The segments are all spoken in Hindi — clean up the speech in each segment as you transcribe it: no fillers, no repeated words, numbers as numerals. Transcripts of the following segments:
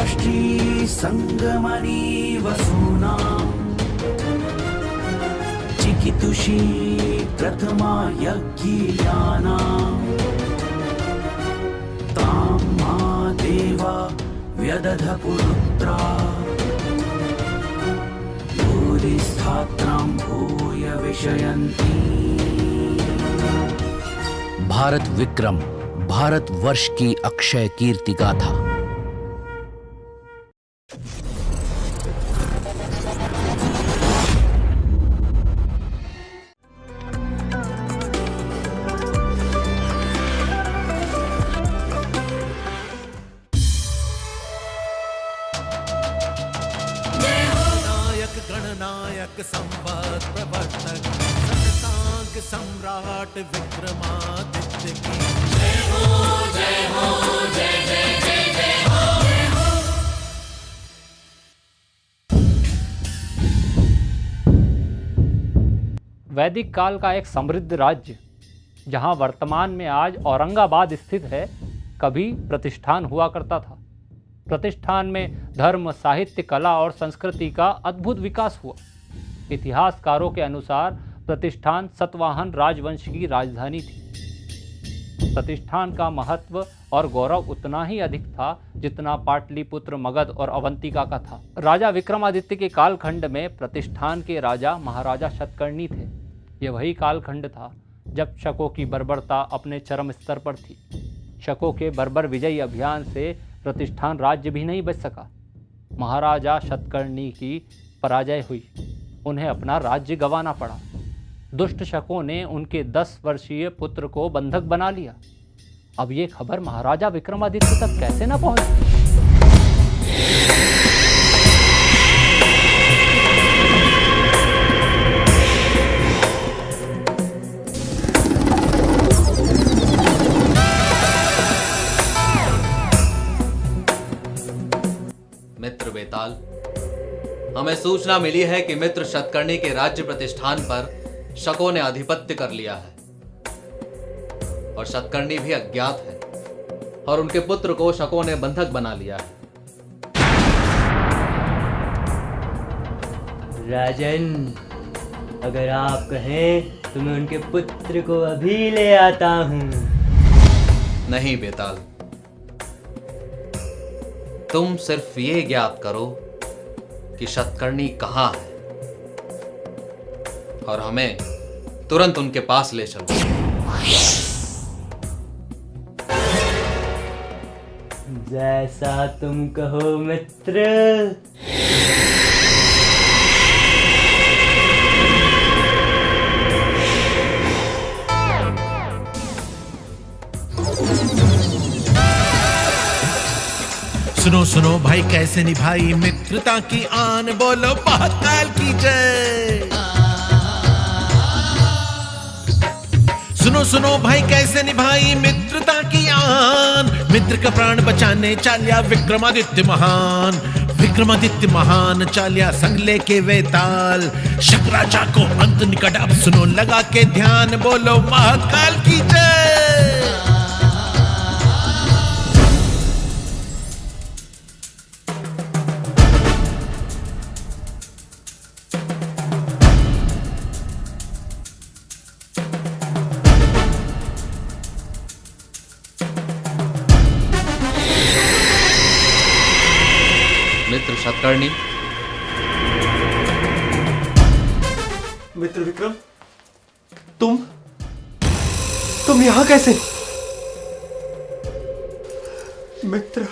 राष्ट्री संगमनी वसूनां चिकितुषी प्रथमा यज्ञियानां तां मा देवा व्यदध पुरुत्रा भूरिस्थात्रां भूय विषयन्ति। भारत विक्रम, भारत वर्ष की अक्षय कीर्ति गाथा। नायक गणनायक संवाद प्रवर्तक शशांक सम्राट विक्रमादित्य की जय हो जय हो जय जय जय जय हो। वैदिक काल का एक समृद्ध राज्य जहां वर्तमान में आज औरंगाबाद स्थित है, कभी प्रतिष्ठान हुआ करता था। प्रतिष्ठान में धर्म, साहित्य, कला और संस्कृति का अद्भुत विकास हुआ। इतिहासकारों के अनुसार प्रतिष्ठान सतवाहन राजवंश की राजधानी थी। प्रतिष्ठान का महत्व और गौरव उतना ही अधिक था जितना पाटलिपुत्र, मगध और अवंतिका का था। राजा विक्रमादित्य के कालखंड में प्रतिष्ठान के राजा महाराजा शतकर्णी थे। यह वही कालखंड था जब शकों की बर्बरता अपने चरम स्तर पर थी। शकों के बर्बर विजयी अभियान से प्रतिष्ठान राज्य भी नहीं बच सका। महाराजा शतकर्णी की पराजय हुई, उन्हें अपना राज्य गंवाना पड़ा। दुष्ट शकों ने उनके 10 वर्षीय पुत्र को बंधक बना लिया। अब ये खबर महाराजा विक्रमादित्य तक कैसे न पहुंची? मित्र बेताल, हमें सूचना मिली है कि मित्र शतकर्णी के राज्य प्रतिष्ठान पर शकों ने आधिपत्य कर लिया है और शतकर्णी भी अज्ञात है और उनके पुत्र को शकों ने बंधक बना लिया है। राजन, अगर आप कहें तो मैं उनके पुत्र को अभी ले आता हूं। नहीं बेताल, तुम सिर्फ ये ज्ञात करो कि शतकर्णी कहां है और हमें तुरंत उनके पास ले चलो। जैसा तुम कहो मित्र। सुनो सुनो भाई, कैसे निभाई मित्रता की आन, बोलो महाकाल की जय। सुनो सुनो भाई, कैसे निभाई मित्रता की आन, मित्र का प्राण बचाने चालिया विक्रमादित्य महान। विक्रमादित्य महान चालिया संग लेके वेताल, शक राजा को अंत निकट अब सुनो लगा के ध्यान, बोलो महाकाल की जय। मित्र शतकर्णी, मित्र विक्रम, तुम यहां कैसे? मित्र,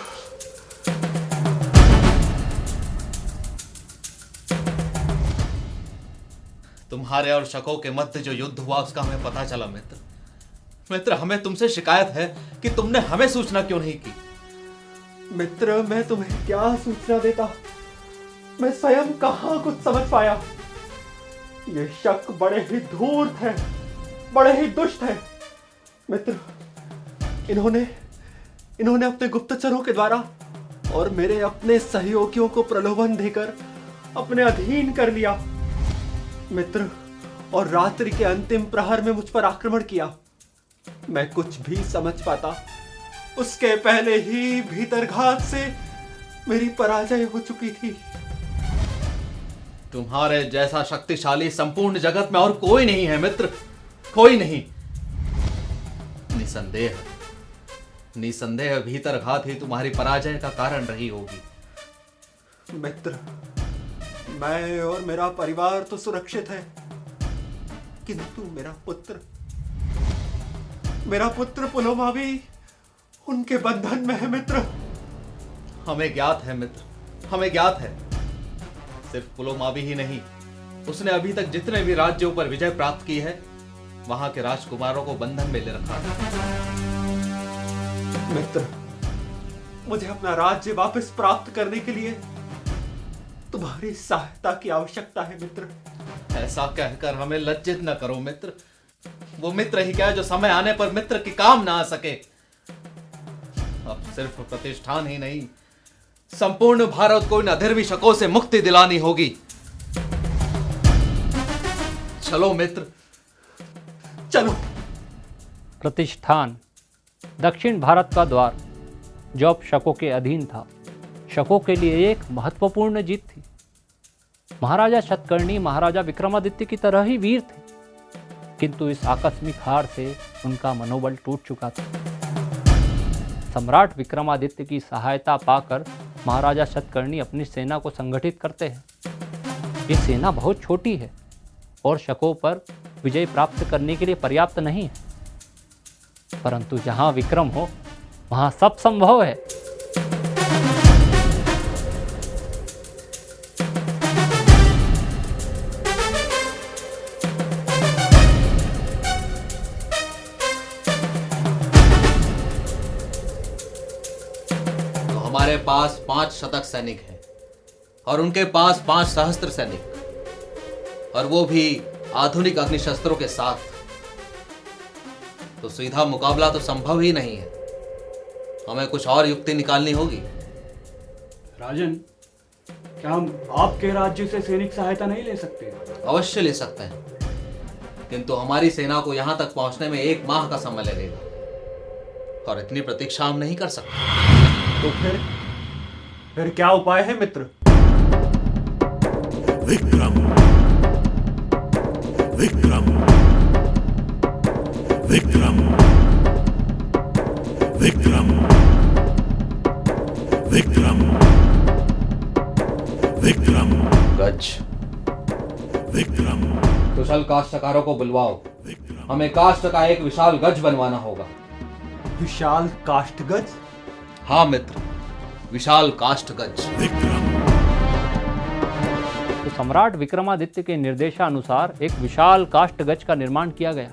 तुम्हारे और शकों के मध्य जो युद्ध हुआ उसका हमें पता चला। मित्र, हमें तुमसे शिकायत है कि तुमने हमें सूचना क्यों नहीं की। मित्र, मैं तुम्हें क्या सूचना देता, मैं स्वयं कहां कुछ समझ पाया। ये शक बड़े ही धूर्त है, बड़े ही दुष्ट है। मित्र, इन्होंने अपने गुप्तचरों के द्वारा और मेरे अपने सहयोगियों को प्रलोभन देकर अपने अधीन कर लिया। मित्र, और रात्रि के अंतिम प्रहर में मुझ पर आक्रमण किया। मैं कुछ भी समझ पाता उसके पहले ही भीतरघात से मेरी पराजय हो चुकी थी। तुम्हारे जैसा शक्तिशाली संपूर्ण जगत में और कोई नहीं है मित्र, कोई नहीं। निसंदेह भीतरघात ही तुम्हारी पराजय का कारण रही होगी। मित्र, मैं और मेरा परिवार तो सुरक्षित है, किंतु मेरा पुत्र पुलोमावी उनके बंधन में है मित्र। हमें ज्ञात है मित्र, हमें ज्ञात है। सिर्फ पुलोमावी ही नहीं, उसने अभी तक जितने भी राज्यों पर विजय प्राप्त की है, वहां के राजकुमारों को बंधन में ले रखा है। मित्र, मुझे अपना राज्य वापस प्राप्त करने के लिए तुम्हारी सहायता की आवश्यकता है मित्र। ऐसा कहकर हमें लज्जित न करो मित्र। वो मित्र ही क्या है जो समय आने पर मित्र के काम ना आ सके। अब सिर्फ प्रतिष्ठान ही नहीं, संपूर्ण भारत को इन अधर्मी शकों से मुक्ति दिलानी होगी। चलो मित्र, चलो। प्रतिष्ठान दक्षिण भारत का द्वार जो अब शकों के अधीन था, शकों के लिए एक महत्वपूर्ण जीत थी। महाराजा शतकर्णी महाराजा विक्रमादित्य की तरह ही वीर थे, किंतु इस आकस्मिक हार से उनका मनोबल टूट चुका था। सम्राट विक्रमादित्य की सहायता पाकर महाराजा शतकर्णी अपनी सेना को संगठित करते हैं। ये सेना बहुत छोटी है और शकों पर विजय प्राप्त करने के लिए पर्याप्त नहीं है, परंतु जहां विक्रम हो वहां सब संभव है। तो हमारे पास 5 शतक सैनिक हैं और उनके पास 5 सहस्त्र सैनिक, और वो भी आधुनिक अग्निशस्त्रों के साथ। तो सीधा मुकाबला तो संभव ही नहीं है। हमें कुछ और युक्ति निकालनी होगी। राजन, क्या हम आपके राज्य से सैनिक सहायता नहीं ले सकते? अवश्य ले सकते हैं, किंतु हमारी सेना को यहां तक पहुंचने में 1 माह का समय लगेगा और इतनी प्रतीक्षा हम नहीं कर सकते। तो फिर क्या उपाय है मित्र? विक्रम विक्रम विक्रम विक्रम विक्रम विक्रम गज विक्रम कुशल काष्ठकारों को बुलवाओ। हमें काष्ठ का एक विशाल गज बनवाना होगा। विशाल काष्ठगज? हाँ मित्र, विशाल काष्ठगज। तो सम्राट विक्रमादित्य के निर्देशानुसार एक विशाल काष्ठगज का निर्माण किया गया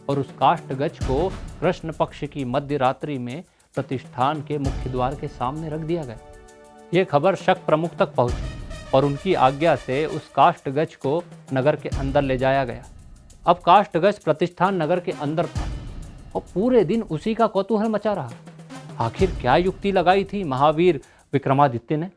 और उस काष्ठगज को कृष्ण पक्ष की मध्य रात्रि में प्रतिष्ठान के मुख्य द्वार के सामने रख दिया गया। यह खबर शक प्रमुख तक पहुंची और उनकी आज्ञा से उस काष्ठगज को नगर के अंदर ले जाया गया। अब काष्ठगज प्रतिष्ठान नगर के अंदर था और पूरे दिन उसी का कौतूहल मचा रहा। आखिर क्या युक्ति लगाई थी महावीर विक्रमादित्य ने?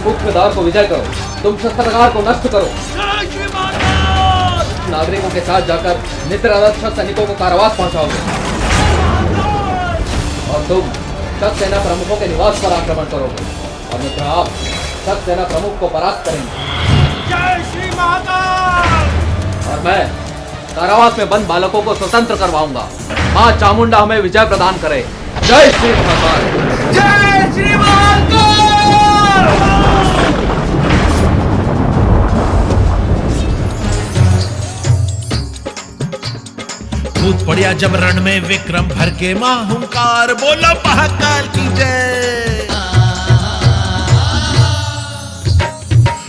मुख्य द्वार को विजय करो, तुम शस्त्रागार को नष्ट करो, नागरिकों के साथ जाकर मित्र अरक्षक सैनिकों को कारावास पहुंचाओगे और तुम शक सेना प्रमुखों के निवास पर आक्रमण करोगे और मित्र आप शक सेना प्रमुख को परास्त करेंगे। जय श्री महाकाल। और मैं कारावास में बंद बालकों को स्वतंत्र करवाऊंगा। मां चामुंडा हमें विजय प्रदान करे। जय श्री महाकाल। जय श्री महाकाल। भूत पड़िया जब रण में विक्रम भर के माहुंकार, बोला महाकाल की जय।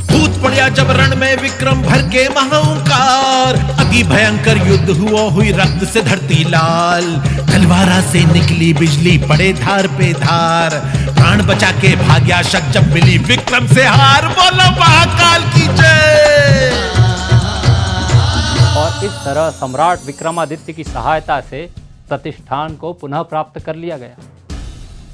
भूत पड़ा जब रण में विक्रम भर के महाओंकार, अति भयंकर युद्ध हुआ, हुई रक्त से धरती लाल, तलवारा से निकली बिजली, पड़े धार पे धार, प्राण बचा के भाग्या शक जब मिली विक्रम से हार। बोलो महाकाल की जय। और इस तरह सम्राट विक्रमादित्य की सहायता से प्रतिष्ठान को पुनः प्राप्त कर लिया गया।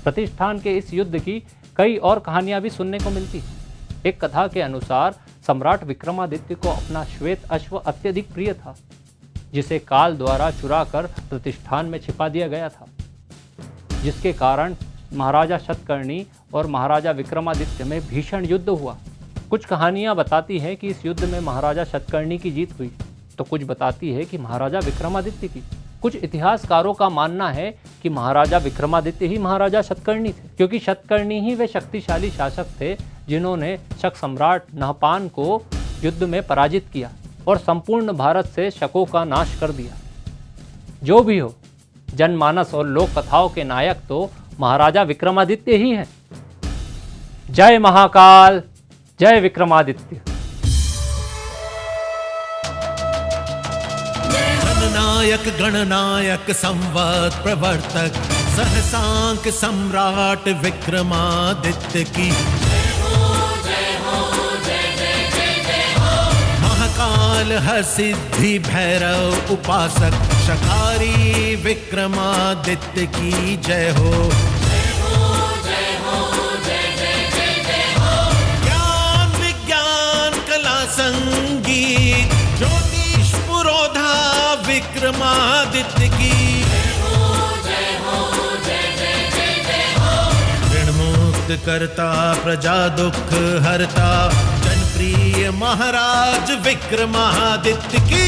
प्रतिष्ठान के इस युद्ध की कई और कहानियां भी सुनने को मिलती हैं। एक कथा के अनुसार सम्राट विक्रमादित्य को अपना श्वेत अश्व अत्यधिक प्रिय था, जिसे काल द्वारा चुराकर प्रतिष्ठान में छिपा दिया गया था, जिसके कारण महाराजा शतकर्णी और महाराजा विक्रमादित्य में भीषण युद्ध हुआ। कुछ कहानियां बताती हैं कि इस युद्ध में महाराजा शतकर्णी की जीत हुई, तो कुछ बताती है कि महाराजा विक्रमादित्य की। कुछ इतिहासकारों का मानना है कि महाराजा विक्रमादित्य ही महाराजा शतकर्णी थे, क्योंकि शतकर्णी ही वे शक्तिशाली शासक थे जिन्होंने शक सम्राट नहपान को युद्ध में पराजित किया और संपूर्ण भारत से शकों का नाश कर दिया। जो भी हो, जनमानस और लोक कथाओं के नायक तो महाराजा विक्रमादित्य ही हैं। जय महाकाल, जय विक्रमादित्य। नायक गणनायक संवत प्रवर्तक सहसांक सम्राट विक्रमादित्य की महाकाल हरसिद्धि भैरव उपासक शकारी विक्रमादित्य की जय हो। ज्ञान विज्ञान कला संगीत ज्योतिष पुरोधा विक्रमादित्य की ऋण मुक्त करता प्रजा दुख हरता जनप्रिय महाराज विक्रमादित्य की।